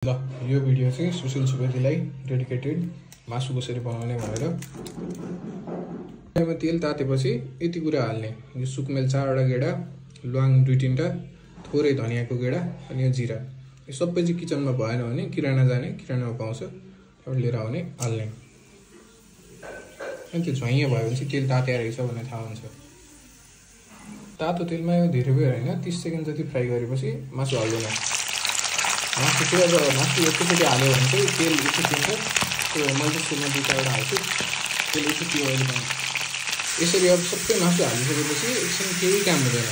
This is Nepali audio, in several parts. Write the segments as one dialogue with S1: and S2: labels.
S1: ल यो भिडियो चाहिँ सुशील सुवेदीलाई डेडिकेटेड मासु कसरी बनाउने भनेर। त्यसमा तेल तातेपछि यति कुरा हाल्ने, यो सुकमेल 4वटा गेडा, ल्वाङ 2-3टा, थोरै धनियाको गेडा अनि यो जिरा। यो सबै चाहिँ किचनमा भएन भने किराना जाने, किरानामा पाउँछ, त्यबाट लिएर आउने हाल्ने। अनि त्यो झैँ भयो भने चाहिँ तेल ताते रहेछ भन्ने थाहा हुन्छ। तातो तेलमा यो धेरै बेर हैन 30 सेकेन्ड जति फ्राई गरेपछि मासु हाल्दैन। मासु चाहिँ अब मासु एकैचोटि हाल्यो भने चाहिँ तेल उछिन्छ। त्यो मैले सुरुमा 2-4वटा हाल्छु, तेल उछियो अहिले पनि। यसरी अब सबै मासु हालिसकेपछि एकछिन केही काम हुँदैन।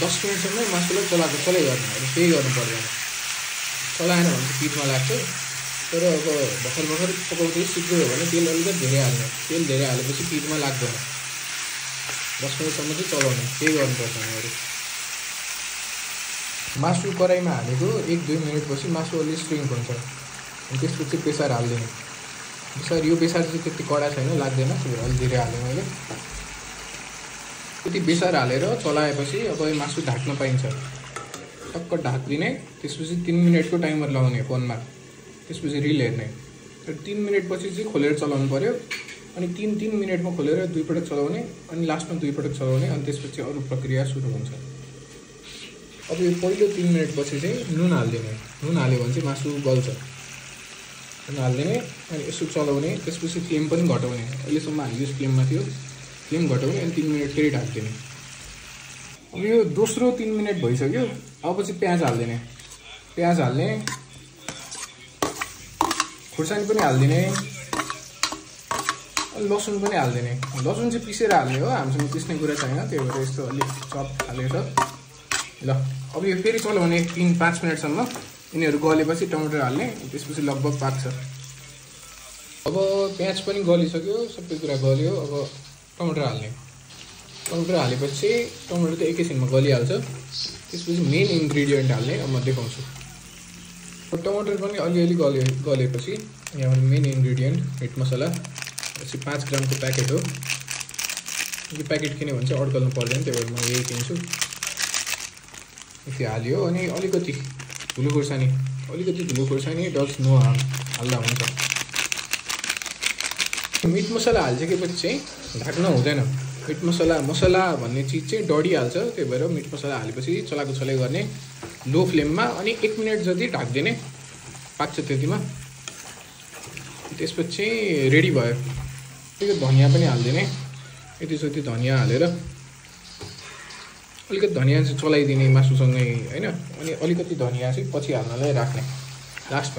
S1: 10 मिनटसम्म मासुलाई चलाएको चलै गर्ने, अरू केही गर्नु पर्दैन। चलाएन भने चाहिँ पिठमा लाग्छ। तर अब भर्खर पकाउँदै सिक्दै हो भने तेल अलिकति धेरै हाल्ने। तेल धेरै हालेपछि पिठमा लाग्दैन। 10 मिनटसम्म चाहिँ चलाउने, केही गर्नुपर्छ अरू। मासु कराईमा हालेको 1-2 मिनटपछि मासु अलि श्रिङ्क हुन्छ। अनि त्यसपछि बेसार हाल्दिने। यो बेसार चाहिँ त्यति कडा छैन, लाग्दैन, त्यही अलि धेरै हालेँ मैले। त्यति बेसार हालेर चलाएपछि अब यो मासु ढाक्न पाइन्छ। टक्क ढाकिदिने, त्यसपछि 3 मिनटको टाइमर लगाउने फोनमा, त्यसपछि रिल हेर्ने। 3 मिनटपछि चाहिँ खोलेर चलाउनु पर्यो। अनि 3 मिनटमा खोलेर 2 पटक चलाउने, अनि लास्टमा 2 पटक चलाउने, अनि त्यसपछि अरू प्रक्रिया सुरु हुन्छ। अब यो पहिलो 3 मिनटपछि चाहिँ नुन हाल्दिने। नुन हाल्यो भने चाहिँ मासु गल्छ। नुन हाल्दिने अनि यसो चलाउने, त्यसपछि फ्लेम पनि घटाउने। अहिलेसम्म हामी यस फ्लेममा थियो, फ्लेम घटाउने अनि 3 मिनट फेरि ढाक्दिने। अब यो दोस्रो 3 मिनट भइसक्यो। अब चाहिँ प्याज हाल्दिने। प्याज हाल्ने, खुर्सानी पनि हाल्दिने, लसुन पनि हाल्दिने। लसुन चाहिँ पिसेर हाल्ने हो, हामीसँग पिस्ने कुरा छैन, त्यही भएर यस्तो अलिक चप हालेर। ल अब यो फेरि चलाउने 3-5 मिनटसम्म। यिनीहरू गलेपछि टमाटर हाल्ने, त्यसपछि लगभग पाक्छ। अब प्याज पनि गलिसक्यो, सबै कुरा गल्यो। अब टमाटर हाल्ने। टमाटर हालेपछि टमाटर त एकैछिनमा गलिहाल्छ। त्यसपछि मेन इन्ग्रिडियन्ट हाल्ने, अब म देखाउँछु। टमाटर पनि अलिअलि गलेपछि यहाँ मेन इन्ग्रिडियन्ट मिट मसला, 5 ग्रामको प्याकेट हो। यो प्याकेट किन्यो भने चाहिँ अड्कल्नु पर्दैन, त्यही भएर म यही किन्छु। यति हाल्यो अनि अलिकति धुलो खोर्सानी, डज नो हार्म हाल्दा हुन्छ। मिट मसला हालिसकेपछि चाहिँ ढाक्न हुँदैन। मिट मसला भन्ने चिज चाहिँ डढिहाल्छ, त्यही भएर मिट मसला हालेपछि चलाएको चलाइ गर्ने लो फ्लेममा। अनि 1 मिनट जति ढाक्दिने, पाक्छ त्यतिमा। त्यसपछि रेडी भयो। त्यो धनिया पनि हालिदिने, यतिजति धनिया हालेर अलिकति धनिया चाहिँ चलाइदिने मासुसँगै हैन। अनि अलिकति धनिया चाहिँ पछि हाल्नलाई राख्ने लास्टमा।